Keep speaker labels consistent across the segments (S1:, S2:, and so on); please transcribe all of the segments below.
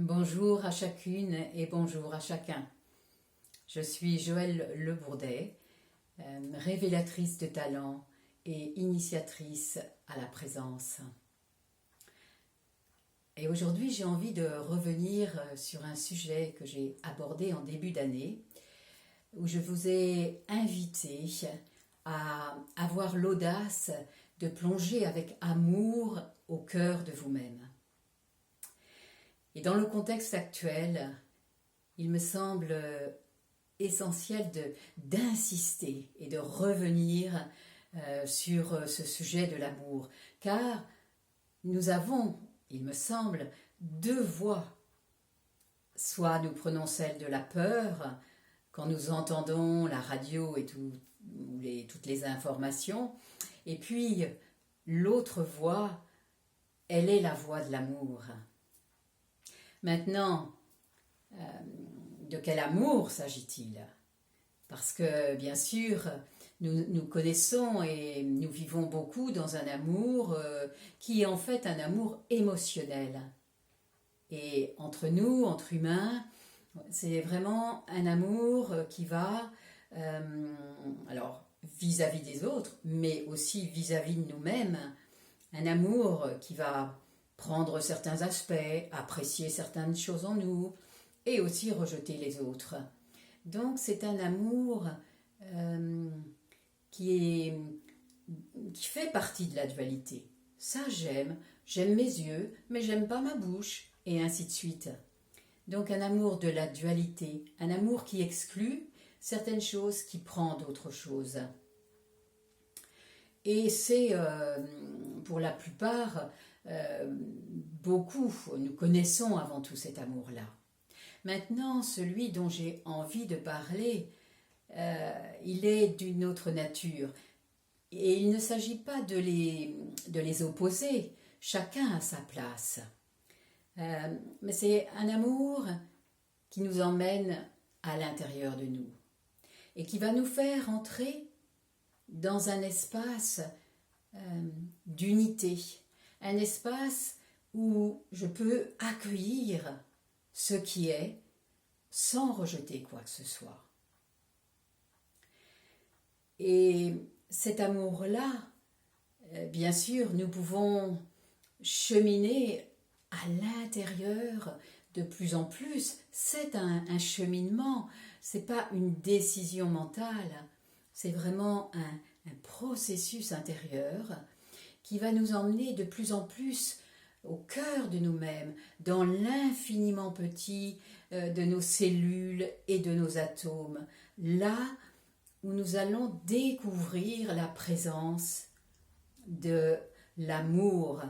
S1: Bonjour à chacune et bonjour à chacun. Je suis Joëlle Le Bourdet, révélatrice de talent et initiatrice à la présence. Et aujourd'hui, j'ai envie de revenir sur un sujet que j'ai abordé en début d'année, où je vous ai invité à avoir l'audace de plonger avec amour au cœur de vous-même. Et dans le contexte actuel, il me semble essentiel d'insister et de revenir sur ce sujet de l'amour, car nous avons, il me semble, deux voies. Soit nous prenons celle de la peur, quand nous entendons la radio et toutes les informations, et puis l'autre voie, elle est la voie de l'amour. Maintenant, de quel amour s'agit-il? Parce que, bien sûr, nous connaissons et nous vivons beaucoup dans un amour qui est en fait un amour émotionnel. Et entre nous, entre humains, c'est vraiment un amour qui va, alors, vis-à-vis des autres, mais aussi vis-à-vis de nous-mêmes, un amour qui va prendre certains aspects, apprécier certaines choses en nous et aussi rejeter les autres. Donc c'est un amour qui fait partie de la dualité. Ça j'aime mes yeux, mais j'aime pas ma bouche, et ainsi de suite. Donc un amour de la dualité, un amour qui exclut certaines choses, qui prend d'autres choses. Et c'est pour la plupart beaucoup, nous connaissons avant tout cet amour-là. Maintenant, celui dont j'ai envie de parler, il est d'une autre nature. Et il ne s'agit pas de les opposer, chacun a sa place. Mais c'est un amour qui nous emmène à l'intérieur de nous et qui va nous faire entrer dans un espace d'unité, un espace où je peux accueillir ce qui est sans rejeter quoi que ce soit. Et cet amour-là, bien sûr, nous pouvons cheminer à l'intérieur de plus en plus. C'est un cheminement, c'est pas une décision mentale, c'est vraiment un processus intérieur qui va nous emmener de plus en plus au cœur de nous-mêmes, dans l'infiniment petit de nos cellules et de nos atomes, là où nous allons découvrir la présence de l'amour,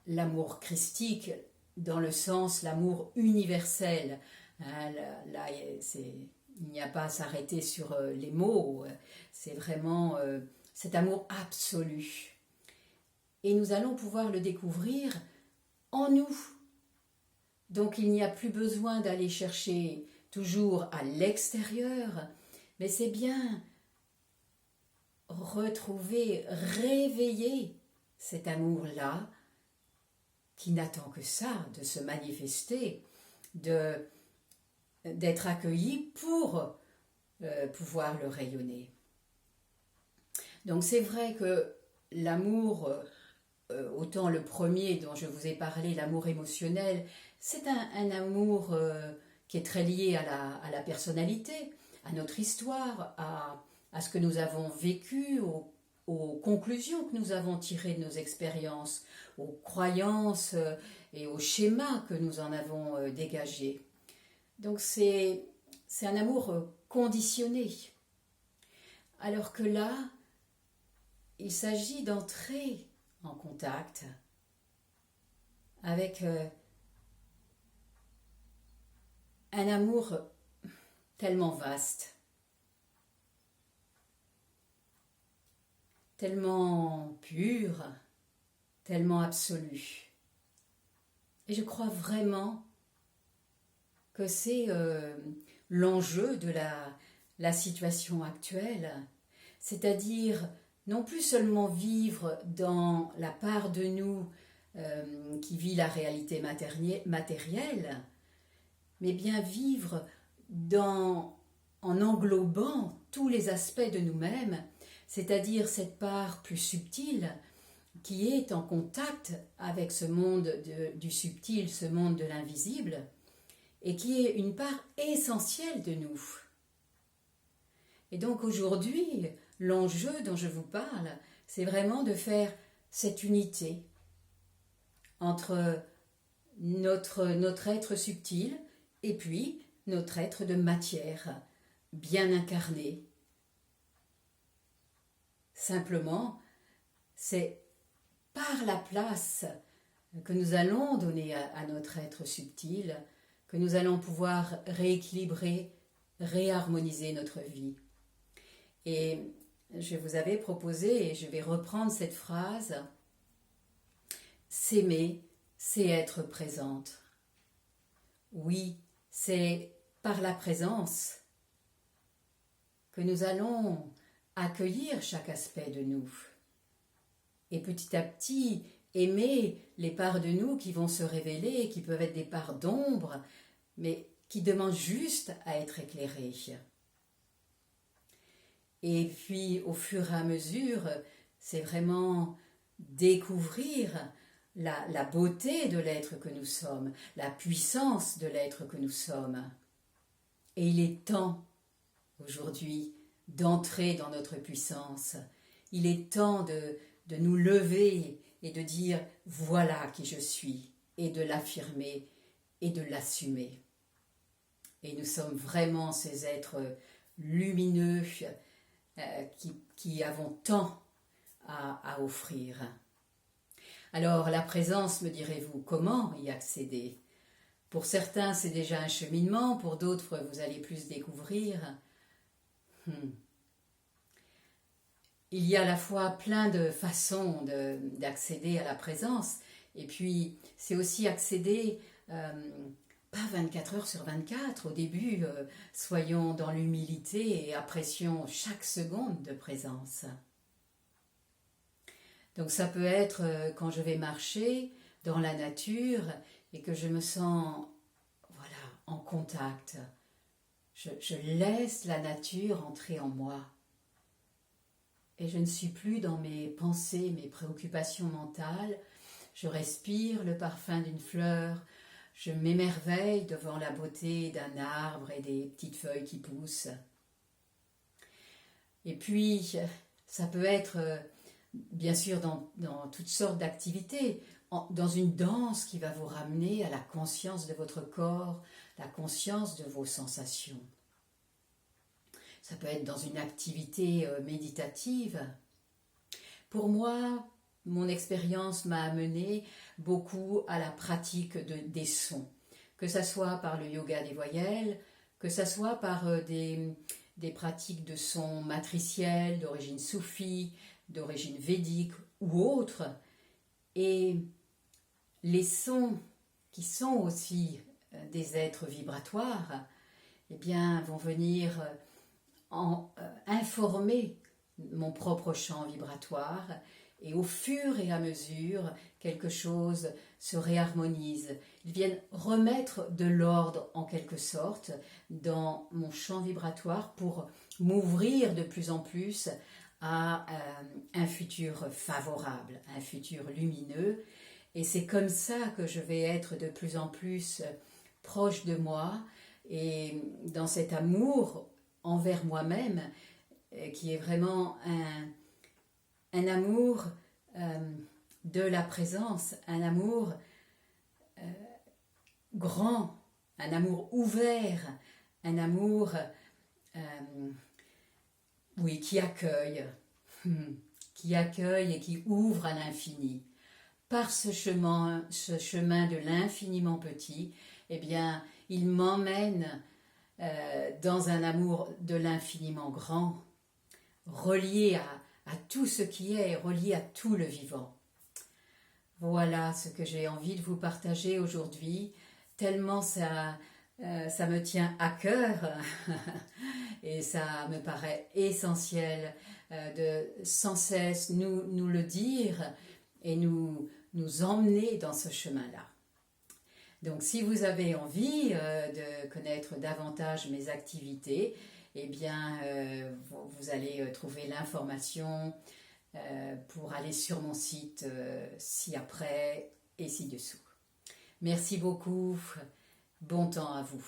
S1: l'amour christique, dans le sens l'amour universel. Là, il n'y a pas à s'arrêter sur les mots, c'est vraiment cet amour absolu. Et nous allons pouvoir le découvrir en nous. Donc il n'y a plus besoin d'aller chercher toujours à l'extérieur, mais c'est bien retrouver, réveiller cet amour-là qui n'attend que ça, de se manifester, d'être accueilli pour pouvoir le rayonner. Donc c'est vrai que l'amour, autant le premier dont je vous ai parlé, l'amour émotionnel, c'est un amour qui est très lié à la personnalité, à notre histoire, à ce que nous avons vécu, aux conclusions que nous avons tirées de nos expériences, aux croyances et aux schémas que nous en avons dégagés. Donc c'est un amour conditionné. Alors que là, il s'agit d'entrer en contact avec un amour tellement vaste, tellement pur, tellement absolu. Et je crois vraiment que c'est l'enjeu de la situation actuelle, c'est-à-dire non plus seulement vivre dans la part de nous qui vit la réalité matérielle, mais bien vivre en englobant tous les aspects de nous-mêmes, c'est-à-dire cette part plus subtile qui est en contact avec ce monde du subtil, ce monde de l'invisible, et qui est une part essentielle de nous. Et donc aujourd'hui, l'enjeu dont je vous parle, c'est vraiment de faire cette unité entre notre être subtil et puis notre être de matière, bien incarné. Simplement, c'est par la place que nous allons donner à notre être subtil que nous allons pouvoir rééquilibrer, réharmoniser notre vie. Et je vous avais proposé, et je vais reprendre cette phrase, s'aimer, c'est être présente. Oui, c'est par la présence que nous allons accueillir chaque aspect de nous. Et petit à petit, aimer les parts de nous qui vont se révéler, qui peuvent être des parts d'ombre, mais qui demandent juste à être éclairées. Et puis, au fur et à mesure, c'est vraiment découvrir la beauté de l'être que nous sommes, la puissance de l'être que nous sommes. Et il est temps, aujourd'hui, d'entrer dans notre puissance. Il est temps de nous lever et de dire « voilà qui je suis » et de l'affirmer et de l'assumer. Et nous sommes vraiment ces êtres lumineux qui avons tant à offrir. Alors, la présence, me direz-vous, comment y accéder? Pour certains, c'est déjà un cheminement, pour d'autres, vous allez plus découvrir. Il y a à la fois plein de façons d'accéder à la présence, et puis c'est aussi accéder, pas 24 heures sur 24, au début, soyons dans l'humilité et apprécions chaque seconde de présence. Donc ça peut être quand je vais marcher dans la nature et que je me sens en contact. Je laisse la nature entrer en moi. Et je ne suis plus dans mes pensées, mes préoccupations mentales. Je respire le parfum d'une fleur. Je m'émerveille devant la beauté d'un arbre et des petites feuilles qui poussent. Et puis, ça peut être, bien sûr, dans toutes sortes d'activités, dans une danse qui va vous ramener à la conscience de votre corps, la conscience de vos sensations. Ça peut être dans une activité méditative. Pour moi, mon expérience m'a amené beaucoup à la pratique des sons, que ce soit par le yoga des voyelles, que ce soit par des pratiques de sons matriciels, d'origine soufie, d'origine védique ou autre. Et les sons qui sont aussi des êtres vibratoires, eh bien, vont venir informer mon propre champ vibratoire, et au fur et à mesure, quelque chose se réharmonise. Ils viennent remettre de l'ordre en quelque sorte dans mon champ vibratoire pour m'ouvrir de plus en plus à un futur favorable, un futur lumineux. Et c'est comme ça que je vais être de plus en plus proche de moi et dans cet amour envers moi-même qui est vraiment un amour de la présence, un amour grand, un amour ouvert, un amour qui accueille et qui ouvre à l'infini. Par ce chemin de l'infiniment petit, eh bien, il m'emmène dans un amour de l'infiniment grand, relié à tout ce qui est, relié à tout le vivant. Voilà ce que j'ai envie de vous partager aujourd'hui, tellement ça me tient à cœur et ça me paraît essentiel de sans cesse nous le dire et nous nous emmener dans ce chemin-là. Donc si vous avez envie de connaître davantage mes activités, eh bien vous allez trouver l'information pour aller sur mon site ci-après et ci-dessous. Merci beaucoup, bon temps à vous.